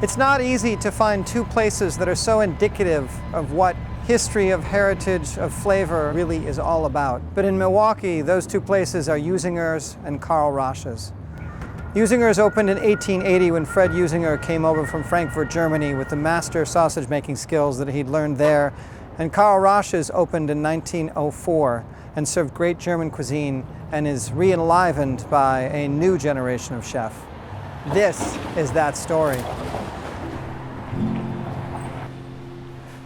It's not easy to find two places that are so indicative of what history of heritage of flavor really is all about. But in Milwaukee, those two places are Usinger's and Karl Ratzsch's. Usinger's opened in 1880 when Fred Usinger came over from Frankfurt, Germany with the master sausage making skills that he'd learned there. And Karl Ratzsch's opened in 1904 and served great German cuisine and is re-enlivened by a new generation of chefs. This is that story.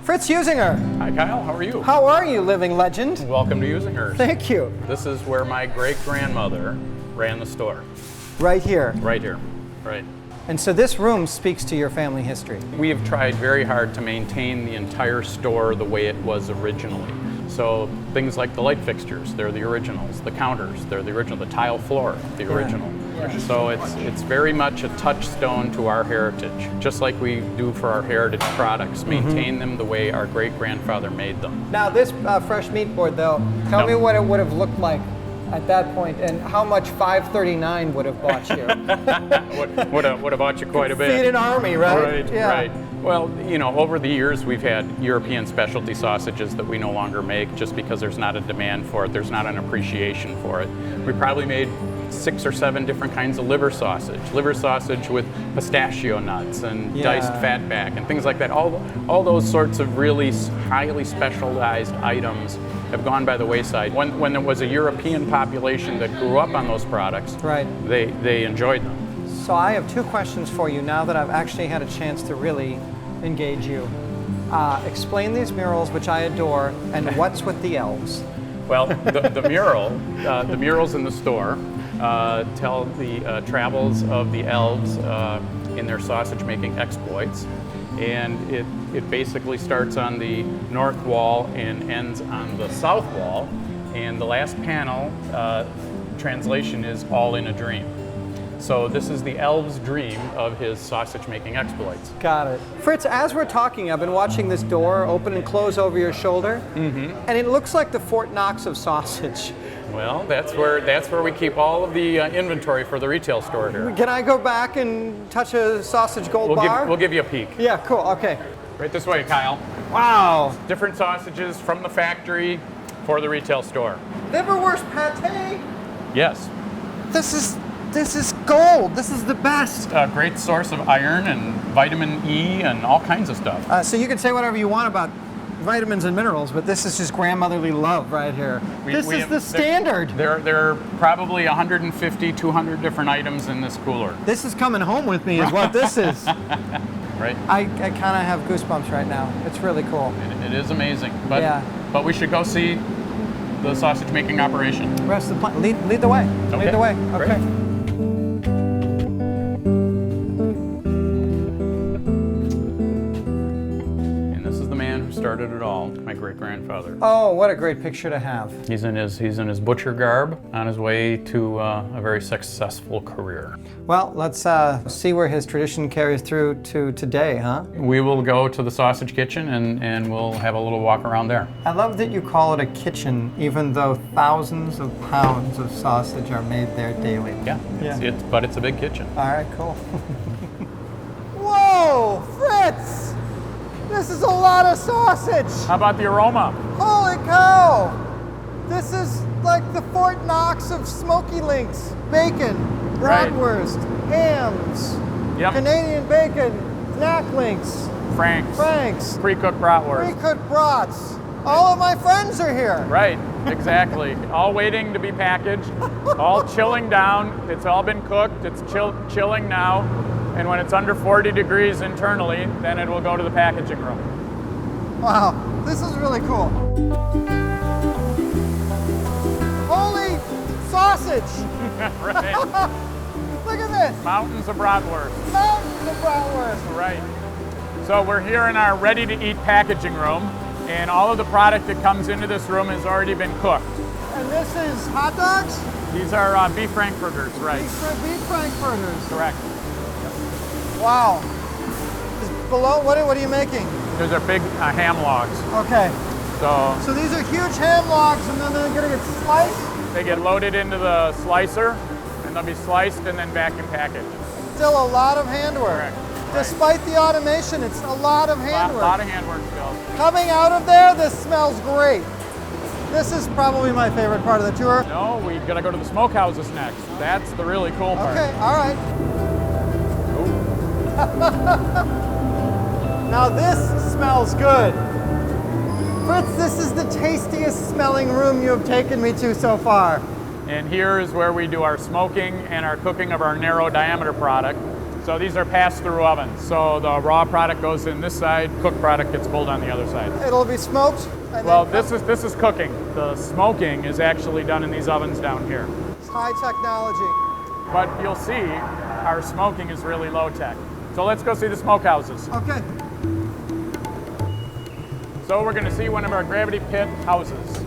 Fritz Usinger. Hi Kyle, how are you? How are you, living legend? Welcome to Usinger's. Thank you. This is where my great-grandmother ran the store. Right here. Right here, right. And so this room speaks to your family history. We have tried very hard to maintain the entire store the way it was originally. So things like the light fixtures, they're the originals. The counters, they're the original. The tile floor, the original. Yeah. So it's very much a touchstone to our heritage, just like we do for our heritage products. Maintain them the way our great-grandfather made them. Now this fresh meat board, though, tell me what it would have looked like at that point, and how much 539 would have bought you. would have bought you quite a bit. Feed an army, right? Right, yeah. right. Well, you know, over the years we've had European specialty sausages that we no longer make just because there's not a demand for it, there's not an appreciation for it. We probably made 6 or 7 different kinds of liver sausage with pistachio nuts and diced fatback and things like that. All those sorts of really highly specialized items have gone by the wayside. When there was a European population that grew up on those products, right, they enjoyed them. So I have 2 questions for you now that I've actually had a chance to really engage you. Explain these murals, which I adore, and what's with the elves? Well, the murals in the store tell the travels of the elves in their sausage-making exploits. And it basically starts on the north wall and ends on the south wall. And the last panel, translation is all in a dream. So this is the elf's dream of his sausage-making exploits. Got it. Fritz, as we're talking, I've been watching this door open and close over your shoulder, and it looks like the Fort Knox of sausage. Well, that's where we keep all of the inventory for the retail store here. Can I go back and touch a sausage gold bar? We'll give you a peek. Yeah, cool, okay. Right this way, Kyle. Wow. Different sausages from the factory for the retail store. Liverwurst pate? Yes. This is gold. This is the best. A great source of iron and vitamin E and all kinds of stuff. So you can say whatever you want about vitamins and minerals, but this is just grandmotherly love right here. This is the standard. There are probably 150, 200 different items in this cooler. This is coming home with me is what this is. Right. I kind of have goosebumps right now. It's really cool. It is amazing. But we should go see the sausage making operation. Rest of the plan. Lead the way. Okay. Lead the way. Okay. Great. Started it all, my great-grandfather. Oh, what a great picture to have. He's in his butcher garb on his way to a very successful career. Well, let's see where his tradition carries through to today, huh? We will go to the sausage kitchen and we'll have a little walk around there. I love that you call it a kitchen, even though thousands of pounds of sausage are made there daily. Yeah. But it's a big kitchen. All right, cool. Whoa, Fritz! This is a lot of sausage! How about the aroma? Holy cow! This is like the Fort Knox of smoky links. Bacon, bratwurst, hams, Canadian bacon, knack links, Franks, pre-cooked bratwurst. Pre-cooked brats. All of my friends are here. Right, exactly. All waiting to be packaged, all chilling down. It's all been cooked, it's chilling now. And when it's under 40 degrees internally, then it will go to the packaging room. Wow, this is really cool. Holy sausage! Right. Look at this. Mountains of bratwurst. Mountains of bratwurst. Right. So we're here in our ready-to-eat packaging room, and all of the product that comes into this room has already been cooked. And this is hot dogs? These are beef frankfurters, right? Beef frankfurters. Correct. Wow. Below, what are you making? Those are big ham logs. Okay. So these are huge ham logs, and then they're going to get sliced? They get loaded into the slicer, and they'll be sliced and then vacuum packaged. Still a lot of handwork. Correct. Despite the automation, it's a lot of handwork. A lot of handwork still. Coming out of there, this smells great. This is probably my favorite part of the tour. No, we gotta go to the smokehouses next. That's the really cool part. Okay, all right. Now this smells good. Fritz, this is the tastiest smelling room you have taken me to so far. And here is where we do our smoking and our cooking of our narrow diameter product. So these are pass-through ovens. So the raw product goes in this side, cooked product gets pulled on the other side. It'll be smoked? Well, this is cooking. The smoking is actually done in these ovens down here. It's high technology. But you'll see our smoking is really low tech. So let's go see the smokehouses. Okay. So we're going to see one of our gravity pit houses.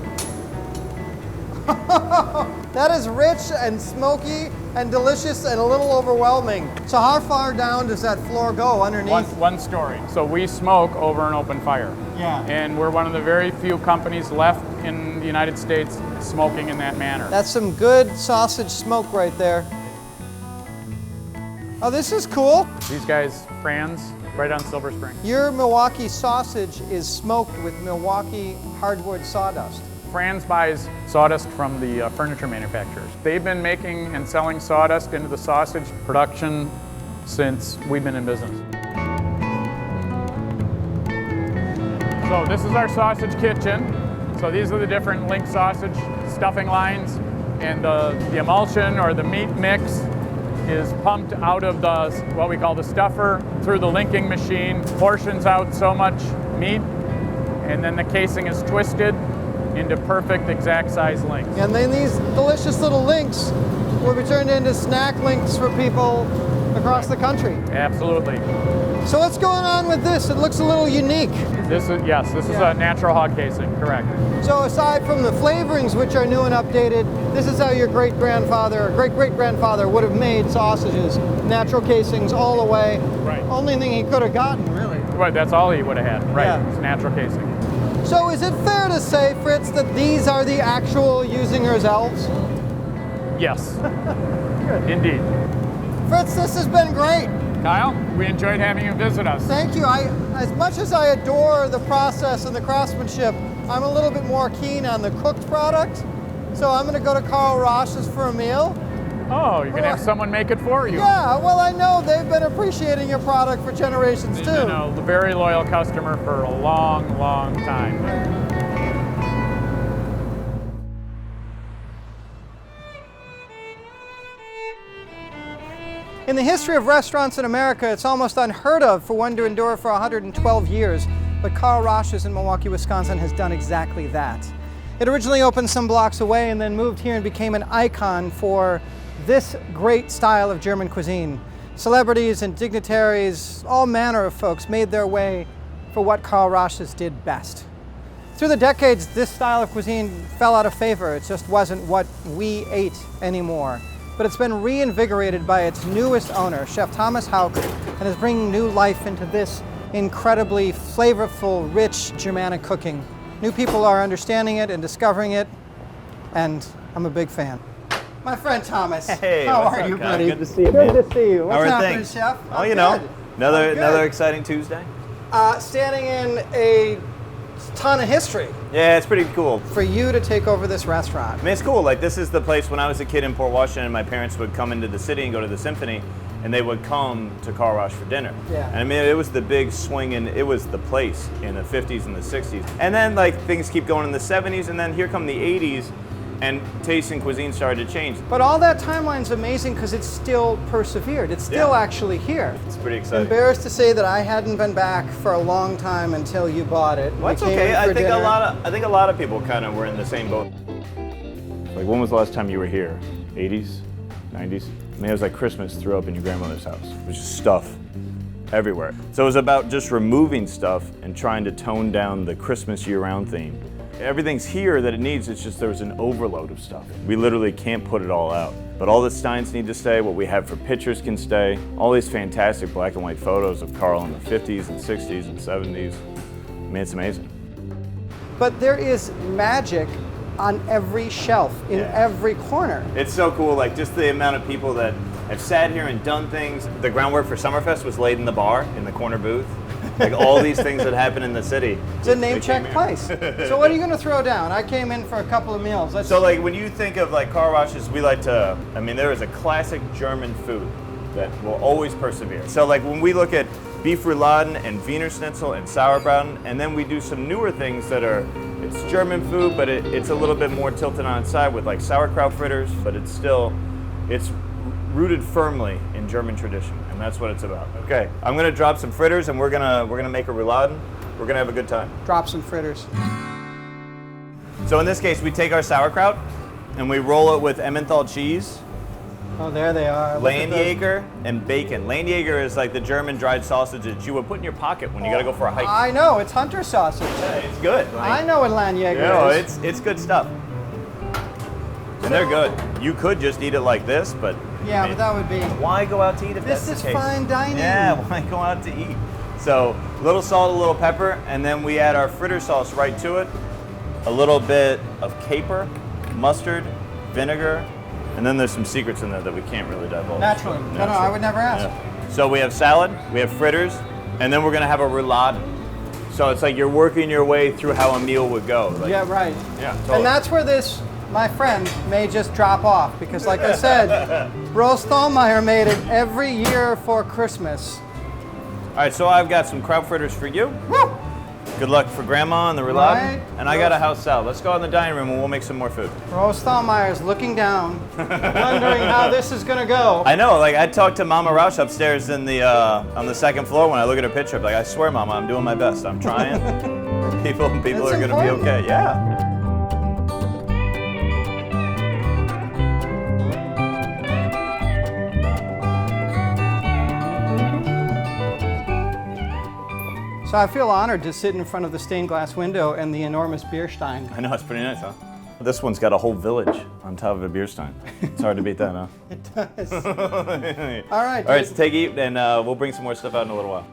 That is rich and smoky and delicious and a little overwhelming. So how far down does that floor go underneath? One story. So we smoke over an open fire. Yeah. And we're one of the very few companies left in the United States smoking in that manner. That's some good sausage smoke right there. Oh, this is cool. These guys, Franz, right on Silver Spring. Your Milwaukee sausage is smoked with Milwaukee hardwood sawdust. Franz buys sawdust from the furniture manufacturers. They've been making and selling sawdust into the sausage production since we've been in business. So this is our sausage kitchen. So these are the different link sausage stuffing lines, and the emulsion or the meat mix is pumped out of the what we call the stuffer through the linking machine, portions out so much meat, and then the casing is twisted into perfect exact size links. And then these delicious little links will be turned into snack links for people across the country. Absolutely. So what's going on with this? It looks a little unique. This is a natural hog casing, correct. So aside from the flavorings, which are new and updated, this is how your great-grandfather or great-great-grandfather would have made sausages. Natural casings all the way. Right. Only thing he could have gotten, really. Right, that's all he would have had. Right, Yeah. It's natural casing. So is it fair to say, Fritz, that these are the actual Usinger's elves? Yes. Indeed. Fritz, this has been great. Kyle, we enjoyed having you visit us. Thank you. As much as I adore the process and the craftsmanship, I'm a little bit more keen on the cooked product. So I'm going to go to Karl Ratzsch's for a meal. Oh, you're going to have someone make it for you. Yeah, well, I know they've been appreciating your product for generations They've too. been a very loyal customer for a long, long time. In the history of restaurants in America, it's almost unheard of for one to endure for 112 years, but Karl Ratzsch's in Milwaukee, Wisconsin has done exactly that. It originally opened some blocks away and then moved here and became an icon for this great style of German cuisine. Celebrities and dignitaries, all manner of folks made their way for what Karl Ratzsch's did best. Through the decades, this style of cuisine fell out of favor. It just wasn't what we ate anymore. But it's been reinvigorated by its newest owner, Chef Thomas Hauck, and is bringing new life into this incredibly flavorful, rich Germanic cooking. New people are understanding it and discovering it, and I'm a big fan. My friend Thomas, hey, how what's are up, you, Kyle? buddy? Good to see you, Good man. to see you. What's How are happening, things? Chef? Oh, I'm you know, good. another exciting Tuesday. Standing in a ton of history Yeah, it's pretty cool. for you to take over this restaurant. I mean, it's cool. Like, this is the place when I was a kid in Port Washington, my parents would come into the city and go to the Symphony, and they would come to Karl Ratzsch for dinner. Yeah. And I mean, it was the big swing, and it was the place in the 50s and the 60s. And then, like, things keep going in the 70s, and then here come the 80s, and taste and cuisine started to change. But all that timeline's amazing because it's still persevered. It's still Yeah. actually here. It's pretty exciting. Embarrassed to say that I hadn't been back for a long time until you bought it. Well, that's We came okay. in for I think dinner. a lot of people kind of were in the same boat. Like, when was the last time you were here? 80s, 90s? I mean, it was like Christmas threw up in your grandmother's house. It was just stuff everywhere. So it was about just removing stuff and trying to tone down the Christmas year-round theme. Everything's here that it needs, it's just there was an overload of stuff. We literally can't put it all out. But all the steins need to stay, what we have for pictures can stay. All these fantastic black and white photos of Karl in the 50s and 60s and 70s. I mean, it's amazing. But there is magic on every shelf, in Yeah. every corner. It's so cool, like just the amount of people that I've sat here and done things. The groundwork for Summerfest was laid in the bar, in the corner booth. Like all these things that happen in the city. It's a name check place. So what are you going to throw down? I came in for a couple of meals. So like when you think of like Karl Ratzsch's, we like to, I mean, there is a classic German food that will always persevere. So like when we look at beef rouladen and Wiener Schnitzel and sauerbraten, and then we do some newer things that are, it's German food, but it's a little bit more tilted on its side with like sauerkraut fritters, but it's rooted firmly in German tradition, and that's what it's about. Okay, I'm gonna drop some fritters, and we're gonna make a rouladen. We're gonna have a good time. Drop some fritters. So in this case, we take our sauerkraut and we roll it with Emmenthal cheese, Oh, there they are. Landjäger, and bacon. Landjäger is like the German dried sausage that you would put in your pocket when you gotta go for a hike. I know, it's hunter sausage. Yeah, it's good. I know what Landjäger is. It's good stuff. And they're good. You could just eat it like this, but Yeah, but that would be... why go out to eat if This that's is the case? fine dining. Yeah, why go out to eat? So, a little salt, a little pepper, and then we add our fritter sauce right to it. A little bit of caper, mustard, vinegar, and then there's some secrets in there that we can't really divulge. Naturally. No, I would never ask. Yeah. So we have salad, we have fritters, and then we're gonna have a roulade. So it's like you're working your way through how a meal would go. Like, Yeah, right. Yeah, totally. And that's where this, my friend, may just drop off. Because like I said, Rolf Stallmeyer made it every year for Christmas. All right, so I've got some kraut fritters for you. Woo! Good luck for Grandma and the roulade. Right. And I got a house salad. Let's go in the dining room and we'll make some more food. Rolf Stallmeyer's looking down, wondering how this is going to go. I know, like I talked to Mama Rausch upstairs in the on the second floor when I look at her picture. I'm like, I swear, Mama, I'm doing my best. I'm trying. people are going to be okay. Yeah. So I feel honored to sit in front of the stained glass window and the enormous beer stein. I know, it's pretty nice, huh? This one's got a whole village on top of a beer stein. It's hard to beat that, huh? It does. All right. All right. All right, so take a eat, and we'll bring some more stuff out in a little while.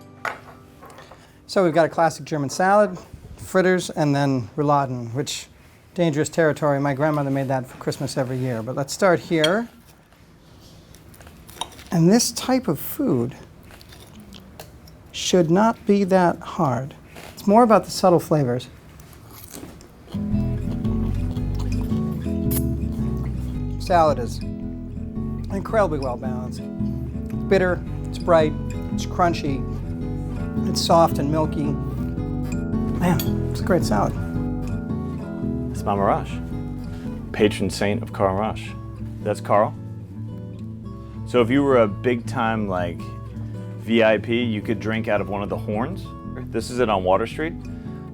So we've got a classic German salad, fritters, and then rouladen, which dangerous territory. My grandmother made that for Christmas every year. But let's start here. And this type of food should not be that hard. It's more about the subtle flavors. Salad is incredibly well balanced. It's bitter, it's bright, it's crunchy, it's soft and milky. Man, it's a great salad. It's Mama Rausch, patron saint of Karl Ratzsch. That's Karl. So if you were a big time like VIP, you could drink out of one of the horns. This is it on Water Street.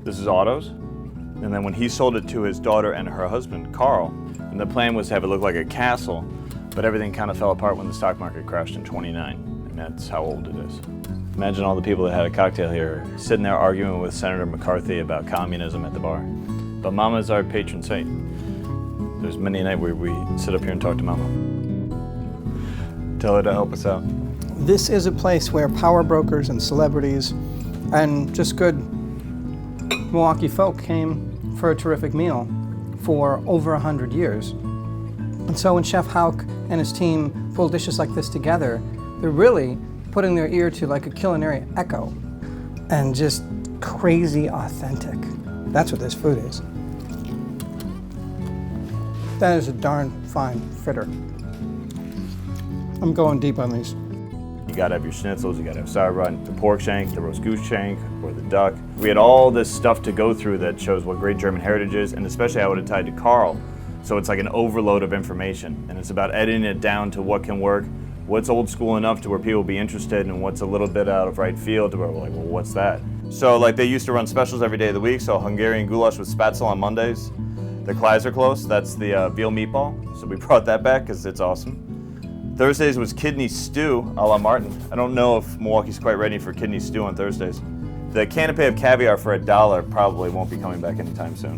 This is Otto's. And then when he sold it to his daughter and her husband, Carl, and the plan was to have it look like a castle, but everything kind of fell apart when the stock market crashed in '29. And that's how old it is. Imagine all the people that had a cocktail here sitting there arguing with Senator McCarthy about communism at the bar. But Mama's our patron saint. There's many a night where we sit up here and talk to Mama. Tell her to help us out. This is a place where power brokers and celebrities and just good Milwaukee folk came for a terrific meal for over 100 years. And so when Chef Hauck and his team pull dishes like this together, they're really putting their ear to like a culinary echo and just crazy authentic. That's what this food is. That is a darn fine fritter. I'm going deep on these. You gotta have your schnitzels, you gotta have sauerbraten, the pork shank, the roast goose shank, or the duck. We had all this stuff to go through that shows what great German heritage is, and especially how it tied to Karl. So it's like an overload of information, and it's about editing it down to what can work, what's old school enough to where people will be interested, and what's a little bit out of right field to where we're like, well, what's that? So like they used to run specials every day of the week, so Hungarian goulash with spatzel on Mondays. The Kleiserkloß, that's the veal meatball, so we brought that back because it's awesome. Thursdays was kidney stew a la Martin. I don't know if Milwaukee's quite ready for kidney stew on Thursdays. The canapé of caviar for $1 probably won't be coming back anytime soon.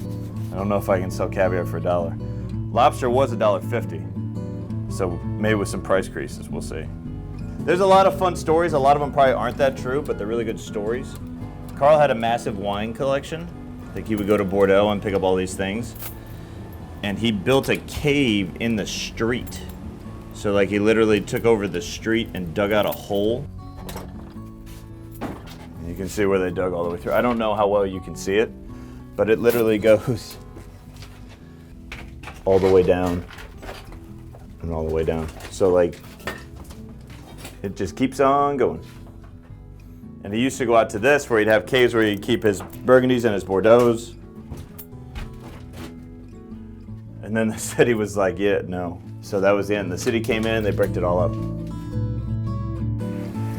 I don't know if I can sell caviar for $1. Lobster was $1.50, so maybe with some price creases, we'll see. There's a lot of fun stories. A lot of them probably aren't that true, but they're really good stories. Karl had a massive wine collection. Like he would go to Bordeaux and pick up all these things. And he built a cave in the street. So like he literally took over the street and dug out a hole. And you can see where they dug all the way through. I don't know how well you can see it, but it literally goes all the way down and all the way down. So like, it just keeps on going. And he used to go out to this where he'd have caves where he'd keep his Burgundies and his Bordeauxs. And then the city was like, yeah, no. So that was the end. The city came in, they bricked it all up.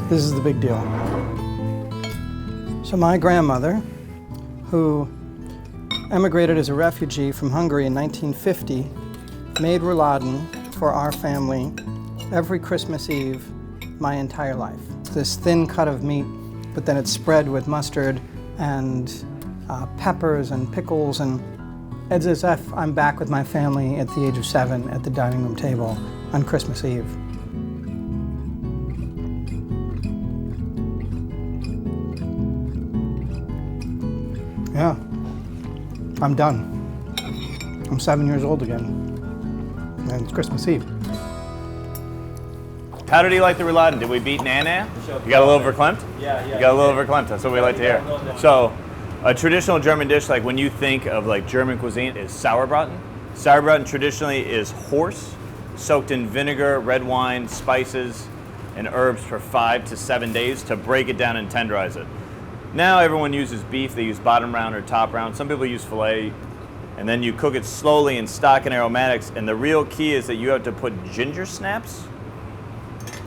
This is the big deal. So my grandmother, who emigrated as a refugee from Hungary in 1950, made rouladen for our family every Christmas Eve my entire life. This thin cut of meat, but then it's spread with mustard and peppers and pickles, and it's as if I'm back with my family at the age of 7 at the dining room table on Christmas Eve. Yeah, I'm done. I'm 7 years old again, and it's Christmas Eve. How did he like the rouladen? Did we beat Nana? You got a little verklempt? Yeah. You got a little verklempt, that's what we like to hear. So, a traditional German dish, like when you think of like German cuisine, is sauerbraten. Sauerbraten traditionally is horse, soaked in vinegar, red wine, spices, and herbs for 5 to 7 days to break it down and tenderize it. Now everyone uses beef, they use bottom round or top round. Some people use filet, and then you cook it slowly in stock and aromatics, and the real key is that you have to put ginger snaps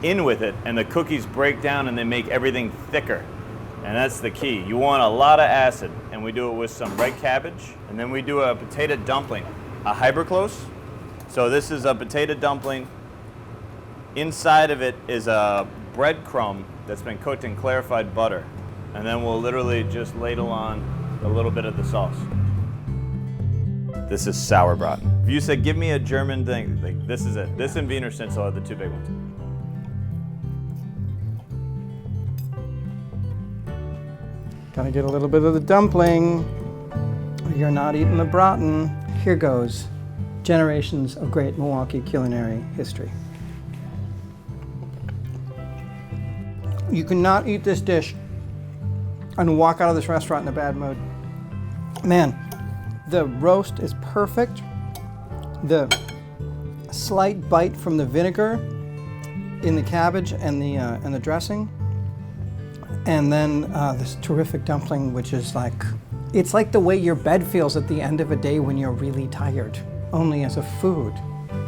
in with it, and the cookies break down and they make everything thicker. And that's the key. You want a lot of acid, and we do it with some red cabbage, and then we do a potato dumpling, a hyperclose. So this is a potato dumpling. Inside of it is a breadcrumb that's been cooked in clarified butter. And then we'll literally just ladle on a little bit of the sauce. This is sauerbraten. If you said, give me a German thing, like, this is it. This and Wiener Schnitzel are the two big ones. Gotta get a little bit of the dumpling, or you're not eating the braten. Here goes. Generations of great Milwaukee culinary history. You cannot eat this dish and walk out of this restaurant in a bad mood. Man, the roast is perfect. The slight bite from the vinegar in the cabbage and the dressing. And then this terrific dumpling, which is like, it's like the way your bed feels at the end of a day when you're really tired, only as a food.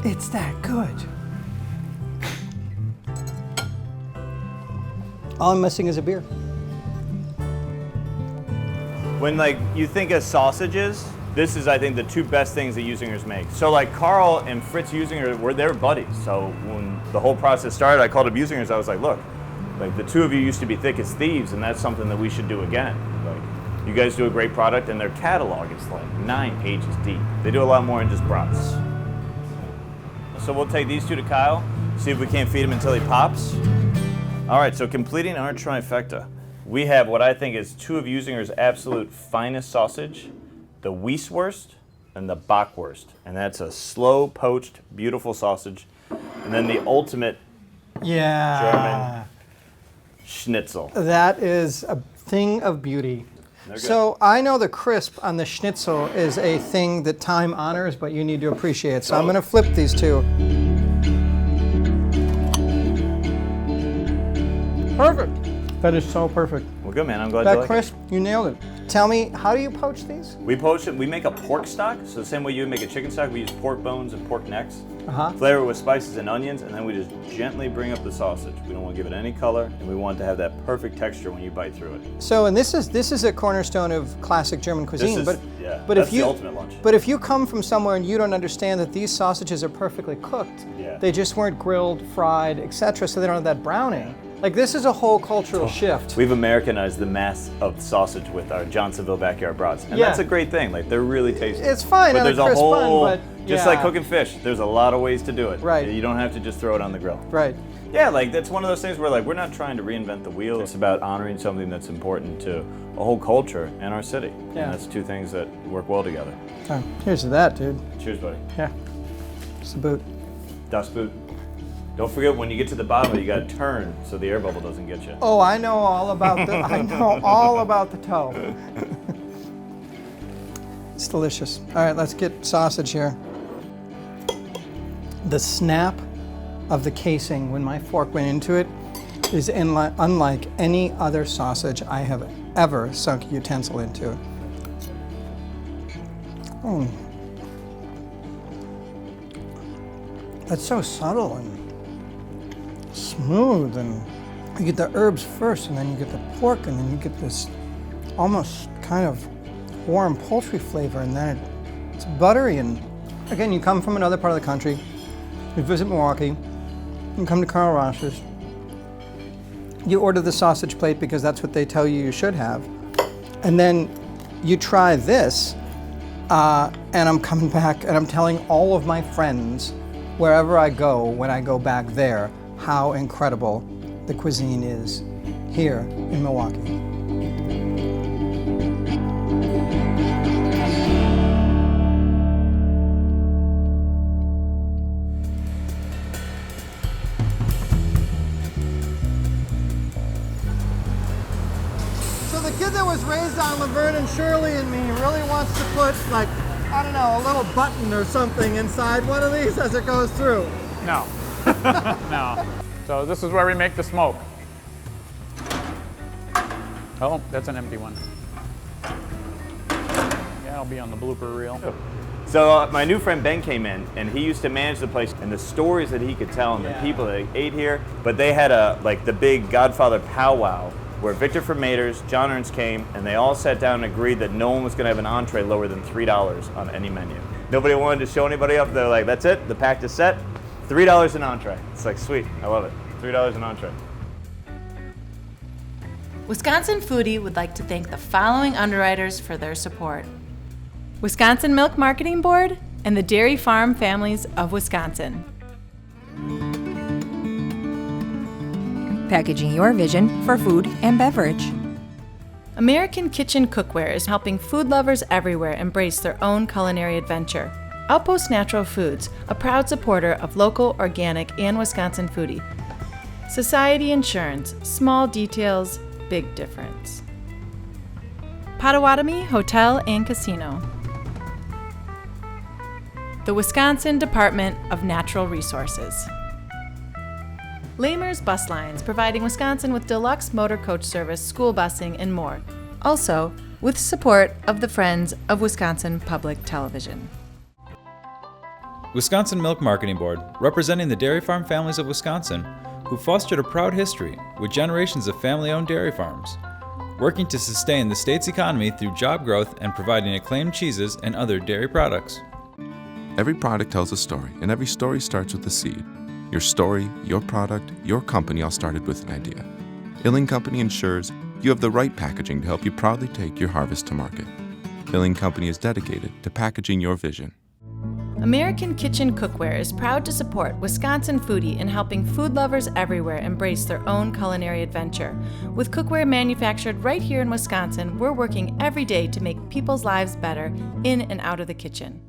It's that good. All I'm missing is a beer. When like you think of sausages, this is I think the two best things that Usingers make. So like Karl and Fritz Usinger were their buddies. So when the whole process started, I called up Usingers. I was like, look, like the two of you used to be thick as thieves, and that's something that we should do again. Like you guys do a great product, and their catalog is like 9 pages deep. They do a lot more than just brats. So we'll take these two to Kyle, see if we can't feed him until he pops. All right, so completing our trifecta, we have what I think is two of Usinger's absolute finest sausage, the Wieswurst and the Bockwurst. And that's a slow poached, beautiful sausage. And then the ultimate German schnitzel. That is a thing of beauty. So I know the crisp on the schnitzel is a thing that time honors, but you need to appreciate. So I'm going to flip these two. Perfect. That is so perfect. Well, good, man. I'm glad you That like crisp, you nailed it. Tell me, how do you poach these? We poach it. We make a pork stock. So the same way you would make a chicken stock, we use pork bones and pork necks. Flavor it with spices and onions, and then we just gently bring up the sausage. We don't want to give it any color, and we want it to have that perfect texture when you bite through it. So, and this is a cornerstone of classic German cuisine. But if the you, ultimate lunch. But if you come from somewhere and you don't understand that these sausages are perfectly cooked, they just weren't grilled, fried, etc., so they don't have that browning. Like, this is a whole cultural shift. We've Americanized the mass of sausage with our Johnsonville backyard brats. And that's a great thing. Like, they're really tasty. It's fine but on there's a crisp bun, but just like cooking fish, there's a lot of ways to do it. Right. You don't have to just throw it on the grill. Right. Yeah, like, that's one of those things where, like, we're not trying to reinvent the wheel. It's about honoring something that's important to a whole culture and our city. Yeah. And that's two things that work well together. Here's to that, dude. Cheers, buddy. Yeah. It's the boot. Das Boot. Don't forget when you get to the bottom, you gotta turn so the air bubble doesn't get you. Oh, I know all about the toe. It's delicious. All right, let's get sausage here. The snap of the casing when my fork went into it is unlike any other sausage I have ever sunk a utensil into. Oh. That's so subtle and smooth, and you get the herbs first, and then you get the pork, and then you get this almost kind of warm poultry flavor, and then it's buttery. And again, you come from another part of the country, you visit Milwaukee, you come to Karl Ratzsch's, you order the sausage plate because that's what they tell you should have, and then you try this, and I'm coming back and I'm telling all of my friends wherever I go, when I go back there, how incredible the cuisine is here in Milwaukee. So the kid that was raised on Laverne and Shirley and me really wants to put, like, I don't know, a little button or something inside one of these as it goes through. No. No. So this is where we make the smoke. Oh, that's an empty one. Yeah, I'll be on the blooper reel. So my new friend Ben came in, and he used to manage the place, and the stories that he could tell and the people that ate here. But they had the big Godfather powwow where Victor from Mater's, John Ernst came, and they all sat down and agreed that no one was going to have an entree lower than $3 on any menu. Nobody wanted to show anybody up. They're like, that's it, the pact is set, $3 an entree. It's like, sweet, I love it, $3 an entree. Wisconsin Foodie would like to thank the following underwriters for their support: Wisconsin Milk Marketing Board and the Dairy Farm Families of Wisconsin. Packaging your vision for food and beverage. American Kitchen Cookware is helping food lovers everywhere embrace their own culinary adventure. Outpost Natural Foods, a proud supporter of local, organic, and Wisconsin foodie. Society Insurance, small details, big difference. Potawatomi Hotel and Casino. The Wisconsin Department of Natural Resources. Lamers Bus Lines, providing Wisconsin with deluxe motor coach service, school busing, and more. Also, with support of the Friends of Wisconsin Public Television. Wisconsin Milk Marketing Board, representing the dairy farm families of Wisconsin, who fostered a proud history with generations of family-owned dairy farms, working to sustain the state's economy through job growth and providing acclaimed cheeses and other dairy products. Every product tells a story, and every story starts with a seed. Your story, your product, your company all started with an idea. Illing Company ensures you have the right packaging to help you proudly take your harvest to market. Illing Company is dedicated to packaging your vision. American Kitchen Cookware is proud to support Wisconsin Foodie in helping food lovers everywhere embrace their own culinary adventure. With cookware manufactured right here in Wisconsin, we're working every day to make people's lives better in and out of the kitchen.